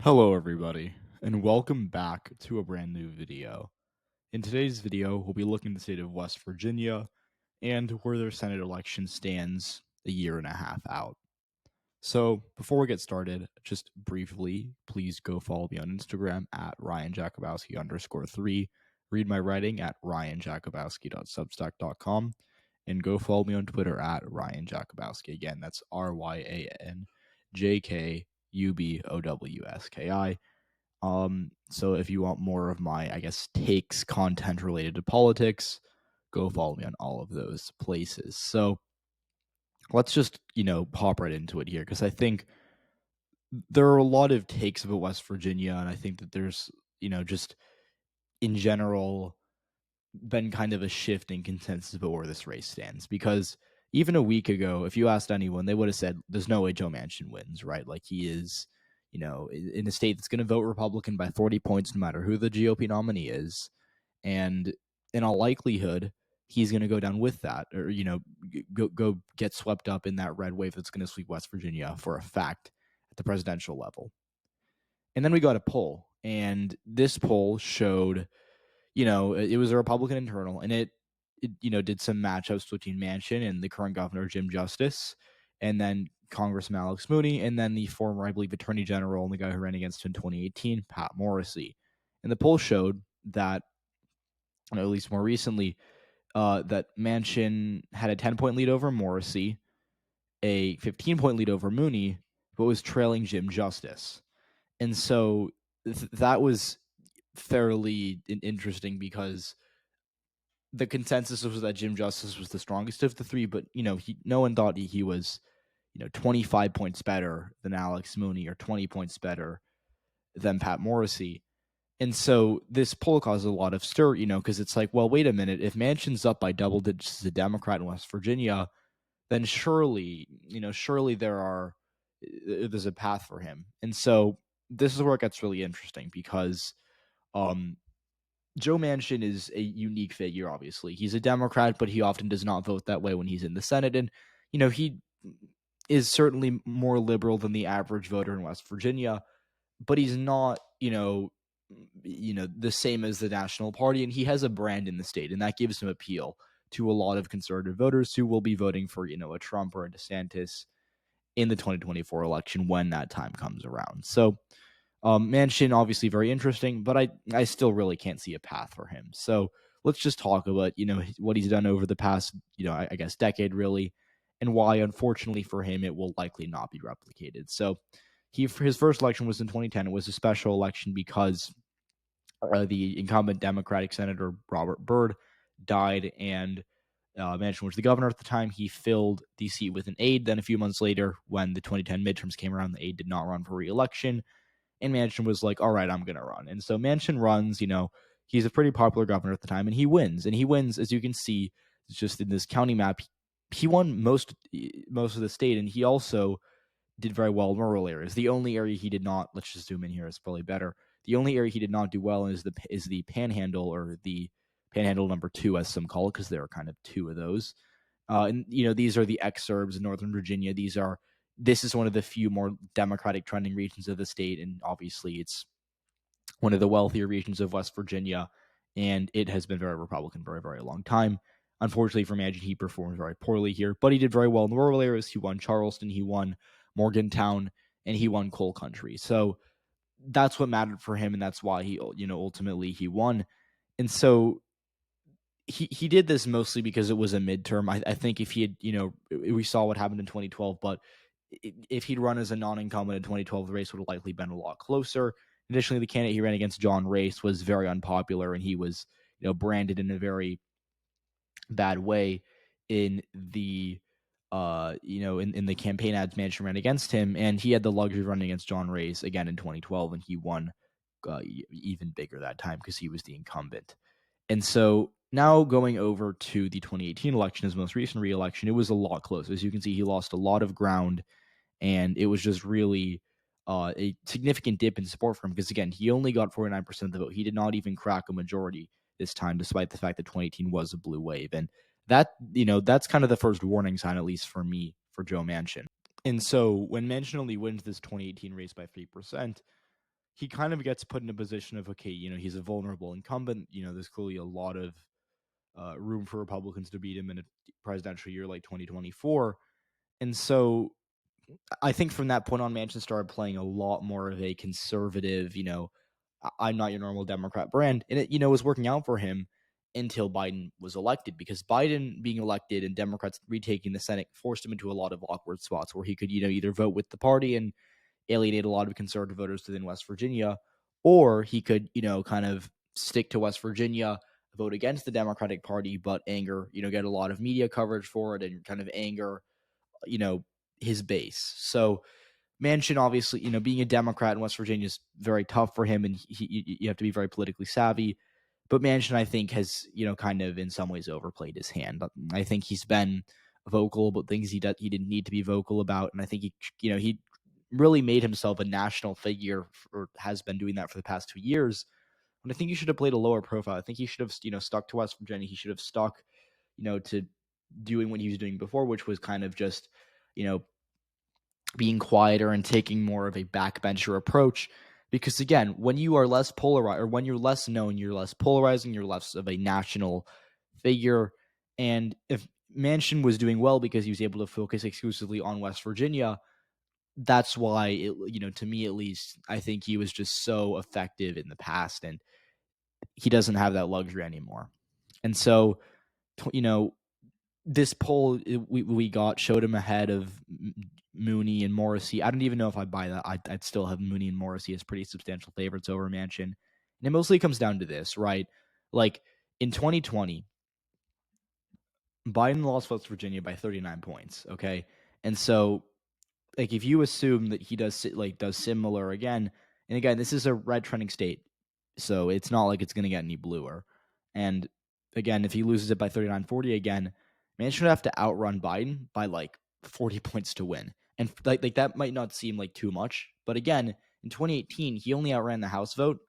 Hello everybody, and welcome back to a brand new video. In today's video, we'll be looking at the state of West Virginia and where their Senate election stands a year and a half out. So before we get started, just briefly, please go follow me on Instagram at RyanJakubowski_3, read my writing at ryanjakubowski.substack.com, and go follow me on Twitter at RyanJakubowski. Again, that's RyanJakubowski. So if you want more of my, takes, content related to politics, go follow me on all of those places. So let's just, hop right into it here, because I think there are a lot of takes about West Virginia, and I think that there's, just in general, been kind of a shift in consensus about where this race stands. Because even a week ago, if you asked anyone, they would have said, there's no way Joe Manchin wins, right? Like, he is, in a state that's going to vote Republican by 40 points, no matter who the GOP nominee is. And in all likelihood, he's going to go down with that, or, go get swept up in that red wave that's going to sweep West Virginia for a fact at the presidential level. And then we got a poll, and this poll showed, it was a Republican internal, and it did some matchups between Manchin and the current governor, Jim Justice, and then Congressman Alex Mooney, and then the former, I believe, Attorney General and the guy who ran against him in 2018, Pat Morrissey. And the poll showed that, at least more recently, that Manchin had a 10-point lead over Morrissey, a 15-point lead over Mooney, but was trailing Jim Justice. And so that was fairly interesting, because the consensus was that Jim Justice was the strongest of the three, but no one thought he was 25 points better than Alex Mooney or 20 points better than Pat Morrissey. And so this poll caused a lot of stir, because it's like, well, wait a minute, if Manchin's up by double digits as a Democrat in West Virginia, then surely there's a path for him. And so this is where it gets really interesting, because Joe Manchin is a unique figure, obviously. He's a Democrat, but he often does not vote that way when he's in the Senate. And, he is certainly more liberal than the average voter in West Virginia, but he's not, the same as the National Party. And he has a brand in the state, and that gives him appeal to a lot of conservative voters who will be voting for, a Trump or a DeSantis in the 2024 election when that time comes around. So, Manchin, obviously very interesting, but I still really can't see a path for him. So let's just talk about, what he's done over the past, I guess decade really, and why, unfortunately for him, it will likely not be replicated. So his first election was in 2010. It was a special election because the incumbent Democratic Senator Robert Byrd died, and Manchin was the governor at the time. He filled the seat with an aide. Then a few months later, when the 2010 midterms came around, the aide did not run for re-election. And Manchin was like, all right, I'm going to run. And so Manchin runs, he's a pretty popular governor at the time, and he wins. And he wins, as you can see, just in this county map. He won most of the state, and he also did very well in rural areas. The only area he did not, let's just zoom in here, it's probably better. The only area he did not do well in is the Panhandle, or the Panhandle number 2, as some call it, because there are kind of two of those. And these are the exurbs in Northern Virginia. This is one of the few more Democratic trending regions of the state, and obviously it's one of the wealthier regions of West Virginia, and it has been very Republican for a very long time. Unfortunately for Manchin, he performed very poorly here, but he did very well in the rural areas. He won Charleston, he won Morgantown, and he won Coal Country. So that's what mattered for him, and that's why he, ultimately he won. And so he did this mostly because it was a midterm. I think if he had, we saw what happened in 2012, but if he'd run as a non-incumbent in 2012, the race would have likely been a lot closer. Additionally, the candidate he ran against, John Race, was very unpopular, and he was, branded in a very bad way in the, in the campaign ads Manchin ran against him. And he had the luxury of running against John Race again in 2012, and he won even bigger that time because he was the incumbent. And so now going over to the 2018 election, his most recent re-election, it was a lot closer. As you can see, he lost a lot of ground, and it was just really a significant dip in support for him because, again, he only got 49% of the vote. He did not even crack a majority this time, despite the fact that 2018 was a blue wave. And that, that's kind of the first warning sign, at least for me, for Joe Manchin. And so when Manchin only wins this 2018 race by 3%, he kind of gets put in a position of, okay, he's a vulnerable incumbent. There's clearly a lot of room for Republicans to beat him in a presidential year like 2024. And so I think from that point on, Manchin started playing a lot more of a conservative, I'm not your normal Democrat brand. And it, was working out for him until Biden was elected, because Biden being elected and Democrats retaking the Senate forced him into a lot of awkward spots where he could, either vote with the party and alienate a lot of conservative voters within West Virginia, or he could, kind of stick to West Virginia, vote against the Democratic Party, but anger, get a lot of media coverage for it and kind of anger, his base. So Manchin, obviously, being a Democrat in West Virginia is very tough for him, and you have to be very politically savvy. But Manchin, I think, has, kind of in some ways overplayed his hand. I think he's been vocal about things he didn't need to be vocal about, and I think he really made himself a national figure, or has been doing that for the past 2 years. And I think he should have played a lower profile. I think he should have, stuck to West Virginia. He should have stuck, to doing what he was doing before, which was kind of just, being quieter and taking more of a backbencher approach. Because again, when you are less polarized, or when you're less known, you're less polarizing, you're less of a national figure. And if Manchin was doing well because he was able to focus exclusively on West Virginia, that's why to me at least, I think he was just so effective in the past, and he doesn't have that luxury anymore. And so, this poll we got showed him ahead of Mooney and Morrissey. I don't even know if I buy that. I'd still have Mooney and Morrissey as pretty substantial favorites over Manchin. And it mostly comes down to this, right? Like in 2020, Biden lost West Virginia by 39 points. Okay. And so, like, if you assume that he does similar again, and again, this is a red trending state, so it's not like it's going to get any bluer. And again, if he loses it by 39-40 again, man should have to outrun Biden by like 40 points to win. And like that might not seem like too much, but again, in 2018, he only outran the House vote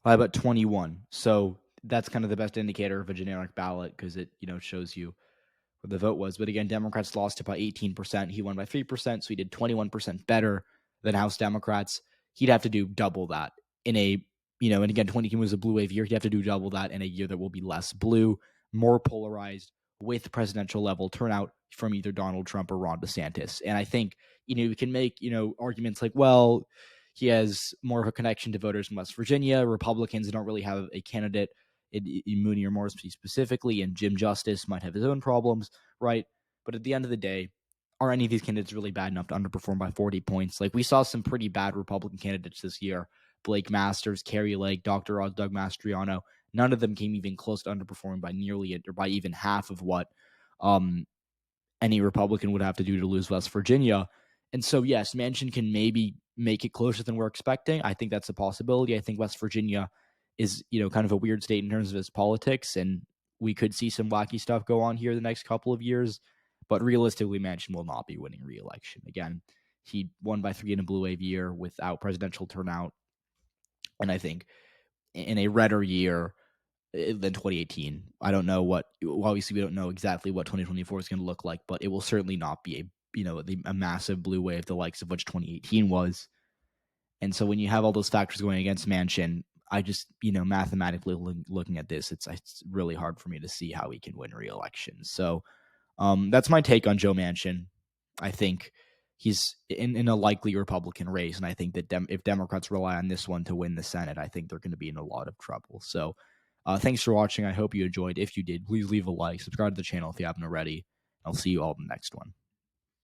by about 21. So that's kind of the best indicator of a generic ballot, because it shows you what the vote was. But again, Democrats lost it by 18%. He won by 3%, so he did 21% better than House Democrats. He'd have to do double that in a and again, 2018 was a blue wave year. He'd have to do double that in a year that will be less blue, more polarized, with presidential level turnout from either Donald Trump or Ron DeSantis. And I think, you can make, arguments like, well, he has more of a connection to voters in West Virginia. Republicans don't really have a candidate in Mooney or Morrissey specifically, and Jim Justice might have his own problems, right? But at the end of the day, are any of these candidates really bad enough to underperform by 40 points? Like, we saw some pretty bad Republican candidates this year. Blake Masters, Carrie Lake, Dr. Oz, Doug Mastriano. None of them came even close to underperforming by nearly or by even half of what any Republican would have to do to lose West Virginia. And so, yes, Manchin can maybe make it closer than we're expecting. I think that's a possibility. I think West Virginia is, kind of a weird state in terms of its politics, and we could see some wacky stuff go on here the next couple of years. But realistically, Manchin will not be winning re-election. Again, he won by 3 in a blue wave year without presidential turnout. And I think in a redder year than 2018, I don't know obviously we don't know exactly what 2024 is going to look like, but it will certainly not be a massive blue wave, the likes of which 2018 was. And so when you have all those factors going against Manchin, I just, mathematically looking at this, it's really hard for me to see how he can win re-election. So that's my take on Joe Manchin. I think he's in a likely Republican race, and I think that if Democrats rely on this one to win the Senate, I think they're going to be in a lot of trouble. So thanks for watching. I hope you enjoyed. If you did, please leave a like, subscribe to the channel if you haven't already. I'll see you all in the next one.